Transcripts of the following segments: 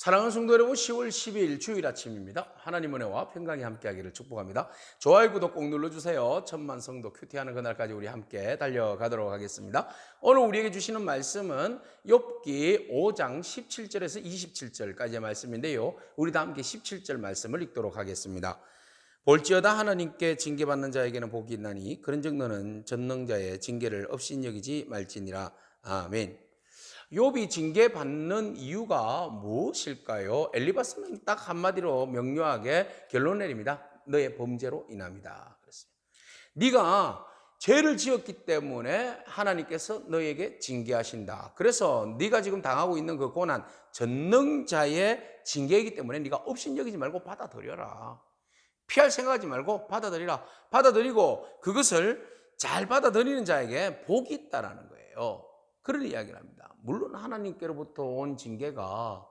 사랑하는 성도 여러분, 10월 12일 주일 아침입니다. 하나님 은혜와 평강이 함께하기를 축복합니다. 좋아요, 구독 꼭 눌러주세요. 천만 성도 큐티하는 그날까지 우리 함께 달려가도록 하겠습니다. 오늘 우리에게 주시는 말씀은 욥기 5장 17절에서 27절까지의 말씀인데요. 우리 다 함께 17절 말씀을 읽도록 하겠습니다. 볼지어다 하나님께 징계받는 자에게는 복이 있나니 그런즉 너는 전능자의 징계를 업신여기지 말지니라. 아멘. 욥이 징계받는 이유가 무엇일까요? 엘리바스는 딱 한마디로 명료하게 결론 내립니다. 너의 범죄로 인함이다. 그렇습니다. 네가 죄를 지었기 때문에 하나님께서 너에게 징계하신다. 그래서 네가 지금 당하고 있는 그 고난, 전능자의 징계이기 때문에 네가 업신여기지 말고 받아들여라. 피할 생각하지 말고 받아들이라. 받아들이고 그것을 잘 받아들이는 자에게 복이 있다라는 거예요. 그런 이야기를 합니다. 물론 하나님께로부터 온 징계가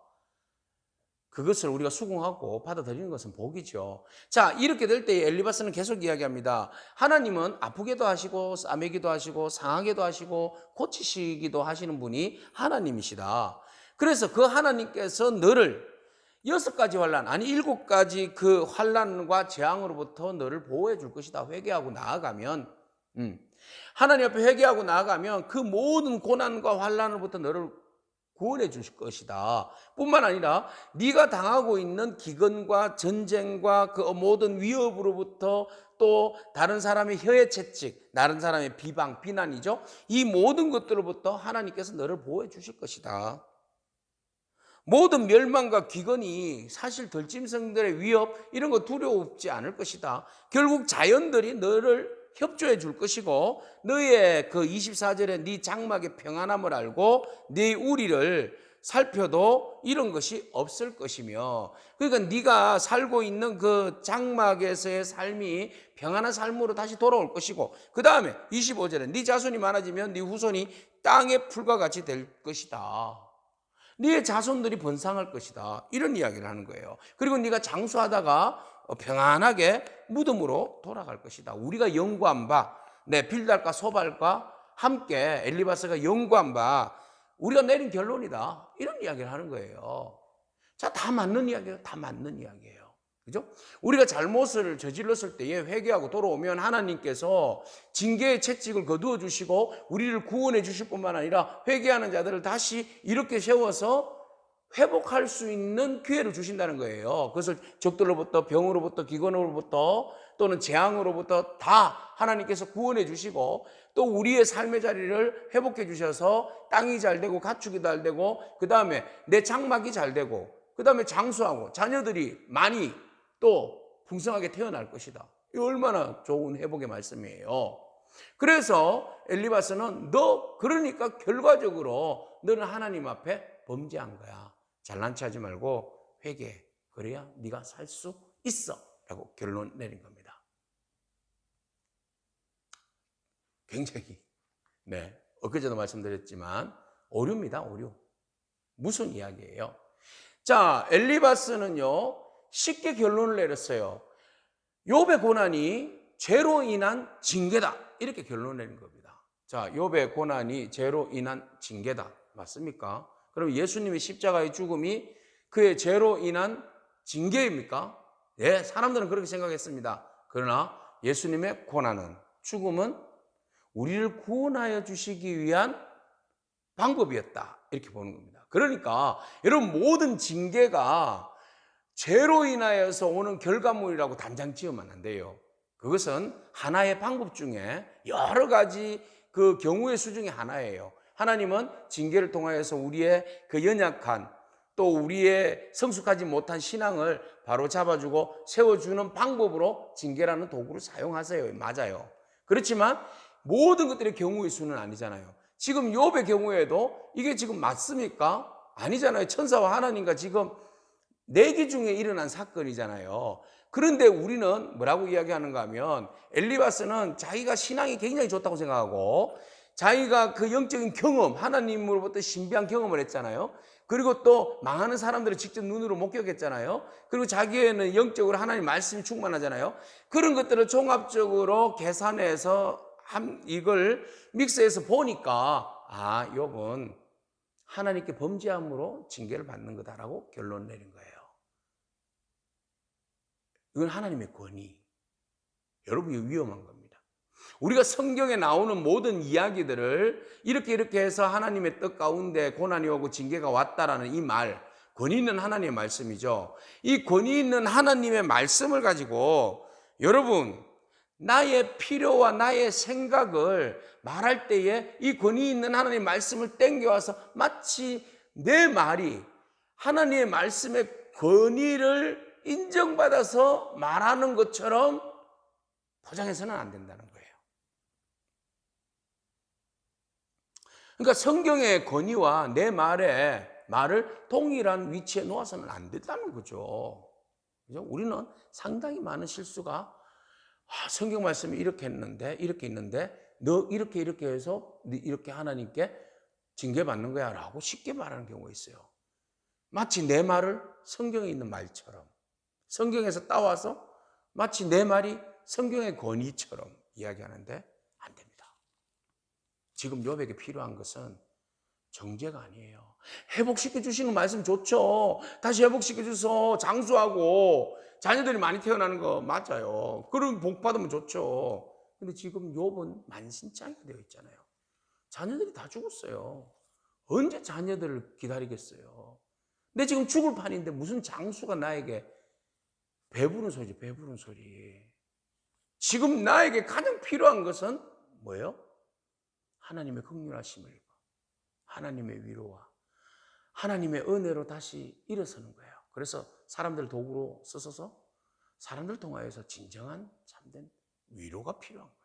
그것을 우리가 수긍하고 받아들이는 것은 복이죠. 자, 이렇게 될 때 엘리바스는 계속 이야기합니다. 하나님은 아프게도 하시고 싸매기도 하시고 상하게도 하시고 고치시기도 하시는 분이 하나님이시다. 그래서 그 하나님께서 너를 6가지 환난, 아니 7가지 그 환난과 재앙으로부터 너를 보호해 줄 것이다. 회개하고 나아가면 하나님 앞에 회개하고 나아가면 그 모든 고난과 환난으로부터 너를 구원해 주실 것이다. 뿐만 아니라 네가 당하고 있는 기근과 전쟁과 그 모든 위협으로부터 또 다른 사람의 혀의 채찍, 다른 사람의 비방, 비난이죠. 이 모든 것들로부터 하나님께서 너를 보호해 주실 것이다. 모든 멸망과 기근이 사실 들짐승들의 위협 이런 거 두려우지 않을 것이다. 결국 자연들이 너를 협조해 줄 것이고 너의 그 24절에 네 장막의 평안함을 알고 네 우리를 살펴도 이런 것이 없을 것이며, 그러니까 네가 살고 있는 그 장막에서의 삶이 평안한 삶으로 다시 돌아올 것이고, 그 다음에 25절에 네 자손이 많아지면 네 후손이 땅의 풀과 같이 될 것이다. 네 자손들이 번성할 것이다. 이런 이야기를 하는 거예요. 그리고 네가 장수하다가 평안하게 무덤으로 돌아갈 것이다. 우리가 연구한 바, 빌달과 소발과 함께 엘리바스가 연구한 바 우리가 내린 결론이다. 이런 이야기를 하는 거예요. 자, 다 맞는 이야기예요. 다 맞는 이야기예요. 그죠? 우리가 잘못을 저질렀을 때에 회개하고 돌아오면 하나님께서 징계의 채찍을 거두어 주시고 우리를 구원해 주실 뿐만 아니라 회개하는 자들을 다시 이렇게 세워서 회복할 수 있는 기회를 주신다는 거예요. 그것을 적들로부터, 병으로부터, 기근으로부터 또는 재앙으로부터 다 하나님께서 구원해 주시고 또 우리의 삶의 자리를 회복해 주셔서 땅이 잘 되고 가축이 잘 되고 그 다음에 내 장막이 잘 되고 그 다음에 장수하고 자녀들이 많이 또 풍성하게 태어날 것이다. 이 얼마나 좋은 회복의 말씀이에요. 그래서 엘리바스는 그러니까 결과적으로 너는 하나님 앞에 범죄한 거야. 잘난 체 하지 말고 회개해. 그래야 네가 살 수 있어. 라고 결론 내린 겁니다. 굉장히 엊그제도 말씀드렸지만 오류입니다. 오류. 무슨 이야기예요? 자, 엘리바스는요 쉽게 결론을 내렸어요. 욥의 고난이 죄로 인한 징계다. 이렇게 결론을 내린 겁니다. 자, 욥의 고난이 죄로 인한 징계다. 맞습니까? 그럼 예수님의 십자가의 죽음이 그의 죄로 인한 징계입니까? 네, 사람들은 그렇게 생각했습니다. 그러나 예수님의 고난은, 죽음은 우리를 구원하여 주시기 위한 방법이었다. 이렇게 보는 겁니다. 그러니까 여러분, 모든 징계가 죄로 인하여서 오는 결과물이라고 단정 지으면 안 돼요. 그것은 하나의 방법 중에 여러 가지 그 경우의 수 중에 하나예요. 하나님은 징계를 통하여서 우리의 그 연약한 또 우리의 성숙하지 못한 신앙을 바로 잡아주고 세워주는 방법으로 징계라는 도구를 사용하세요. 맞아요. 그렇지만 모든 것들의 경우의 수는 아니잖아요. 지금 욥의 경우에도 이게 지금 맞습니까? 아니잖아요. 천사와 하나님과 지금 내기 중에 일어난 사건이잖아요. 그런데 우리는 뭐라고 이야기하는가 하면 엘리바스는 자기가 신앙이 굉장히 좋다고 생각하고 자기가 그 영적인 경험, 하나님으로부터 신비한 경험을 했잖아요. 그리고 또 망하는 사람들을 직접 눈으로 목격했잖아요. 그리고 자기에는 영적으로 하나님 말씀이 충만하잖아요. 그런 것들을 종합적으로 계산해서 이걸 믹스해서 보니까 욥은 하나님께 범죄함으로 징계를 받는 거다라고 결론 내린 거예요. 이건 하나님의 권위. 여러분, 이거 위험한 겁니다. 우리가 성경에 나오는 모든 이야기들을 이렇게 해서 하나님의 뜻 가운데 고난이 오고 징계가 왔다라는 이 말, 권위 있는 하나님의 말씀이죠. 이 권위 있는 하나님의 말씀을 가지고 여러분, 나의 필요와 나의 생각을 말할 때에 이 권위 있는 하나님의 말씀을 땡겨와서 마치 내 말이 하나님의 말씀의 권위를 인정받아서 말하는 것처럼 포장해서는 안 된다는 거예요. 그러니까 성경의 권위와 내 말을 동일한 위치에 놓아서는 안 된다는 거죠. 그죠? 우리는 상당히 많은 실수가 성경 말씀이 이렇게 했는데 이렇게 있는데 너 이렇게 해서 이렇게 하나님께 징계받는 거야 라고 쉽게 말하는 경우가 있어요. 마치 내 말을 성경에 있는 말처럼 성경에서 따와서 마치 내 말이 성경의 권위처럼 이야기하는데 안 됩니다. 지금 욥에게 필요한 것은 정죄가 아니에요. 회복시켜 주시는 말씀 좋죠. 다시 회복시켜 주셔서 장수하고 자녀들이 많이 태어나는 거 맞아요. 그럼 복 받으면 좋죠. 근데 지금 욥은 만신창이가 되어 있잖아요. 자녀들이 다 죽었어요. 언제 자녀들을 기다리겠어요. 근데 지금 죽을 판인데 무슨 장수가 나에게 배부른 소리지, 배부른 소리. 지금 나에게 가장 필요한 것은 뭐예요? 하나님의 긍휼하심을, 하나님의 위로와 하나님의 은혜로 다시 일어서는 거예요. 그래서 사람들 도구로 써서 사람들 통하여서 진정한 참된 위로가 필요한 거예요.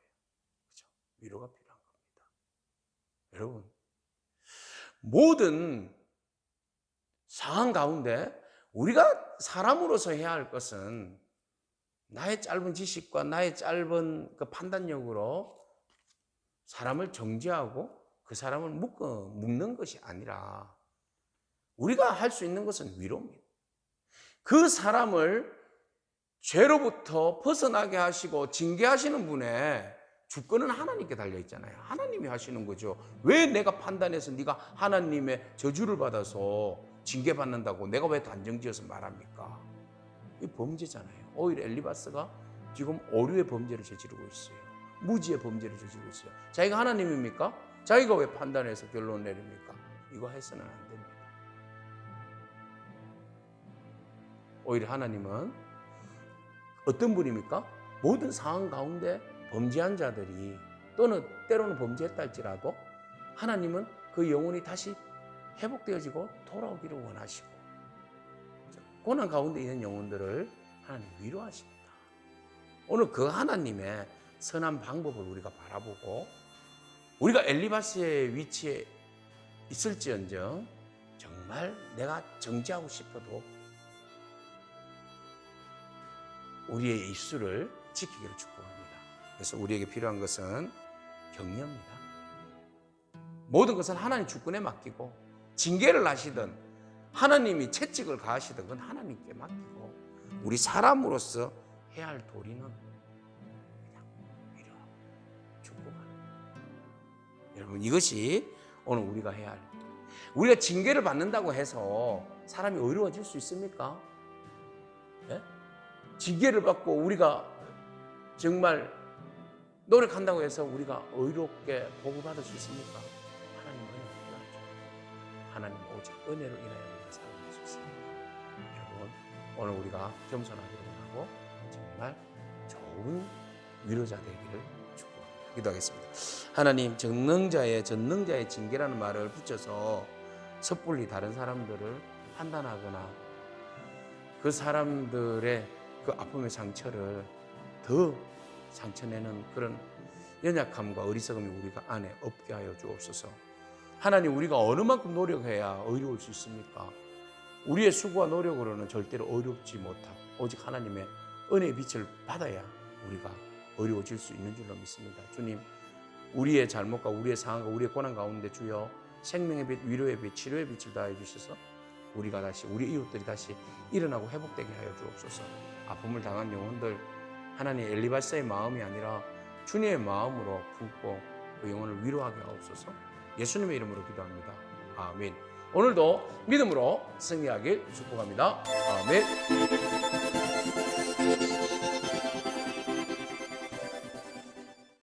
그렇죠? 위로가 필요한 겁니다. 여러분, 모든 상황 가운데 우리가 사람으로서 해야 할 것은 나의 짧은 지식과 나의 짧은 그 판단력으로 사람을 정죄하고 그 사람을 묶는 것이 아니라 우리가 할 수 있는 것은 위로입니다. 그 사람을 죄로부터 벗어나게 하시고 징계하시는 분의 주권은 하나님께 달려 있잖아요. 하나님이 하시는 거죠. 왜 내가 판단해서 네가 하나님의 저주를 받아서 징계받는다고 내가 왜 단정지어서 말합니까? 이 범죄잖아요. 오히려 엘리바스가 지금 오류의 범죄를 저지르고 있어요. 무지의 범죄를 저지르고 있어요. 자기가 하나님입니까? 자기가 왜 판단해서 결론을 내립니까? 이거 해서는 안 됩니다. 오히려 하나님은 어떤 분입니까? 모든 상황 가운데 범죄한 자들이 또는 때로는 범죄했다 할지라도 하나님은 그 영혼이 다시 회복되어지고 돌아오기를 원하시고 고난 가운데 있는 영혼들을 하나님 위로하십니다. 오늘 그 하나님의 선한 방법을 우리가 바라보고 우리가 엘리바스의 위치에 있을지언정 정말 내가 정죄하고 싶어도 우리의 입술을 지키기를 축복합니다. 그래서 우리에게 필요한 것은 격려입니다. 모든 것은 하나님 주권에 맡기고 징계를 하시든 하나님이 채찍을 가하시든 그건 하나님께 맡기고 우리 사람으로서 해야 할 도리는 그냥 위로하고 축복하는 거예요. 여러분, 이것이 오늘 우리가 해야 할 우리가 징계를 받는다고 해서 사람이 의로워질 수 있습니까? 네? 징계를 받고 우리가 정말 노력한다고 해서 우리가 의롭게 복을 받을 수 있습니까? 하나님 은혜가 필요하죠. 하나님 오직 은혜로 인하여 우리가 살아갈 수 있습니다. 여러분, 오늘 우리가 겸손하기를 원하고 정말 좋은 위로자 되기를 축복합니다. 기도하겠습니다. 하나님, 전능자의 징계라는 말을 붙여서 섣불리 다른 사람들을 판단하거나 그 사람들의 그 아픔의 상처를 더 상처내는 그런 연약함과 어리석음이 우리가 안에 없게 하여 주옵소서. 하나님, 우리가 어느 만큼 노력해야 의로울 수 있습니까? 우리의 수고와 노력으로는 절대로 의롭지 못하고 오직 하나님의 은혜의 빛을 받아야 우리가 의로워질 수 있는 줄로 믿습니다. 주님, 우리의 잘못과 우리의 상황과 우리의 고난 가운데 주여 생명의 빛, 위로의 빛, 치료의 빛을 다해 주셔서 우리가 다시 우리 이웃들이 다시 일어나고 회복되게 하여 주옵소서. 아픔을 당한 영혼들 하나님 엘리바스의 마음이 아니라 주님의 마음으로 품고 그 영혼을 위로하게 하옵소서. 예수님의 이름으로 기도합니다. 아멘. 오늘도 믿음으로 승리하길 축복합니다. 아멘.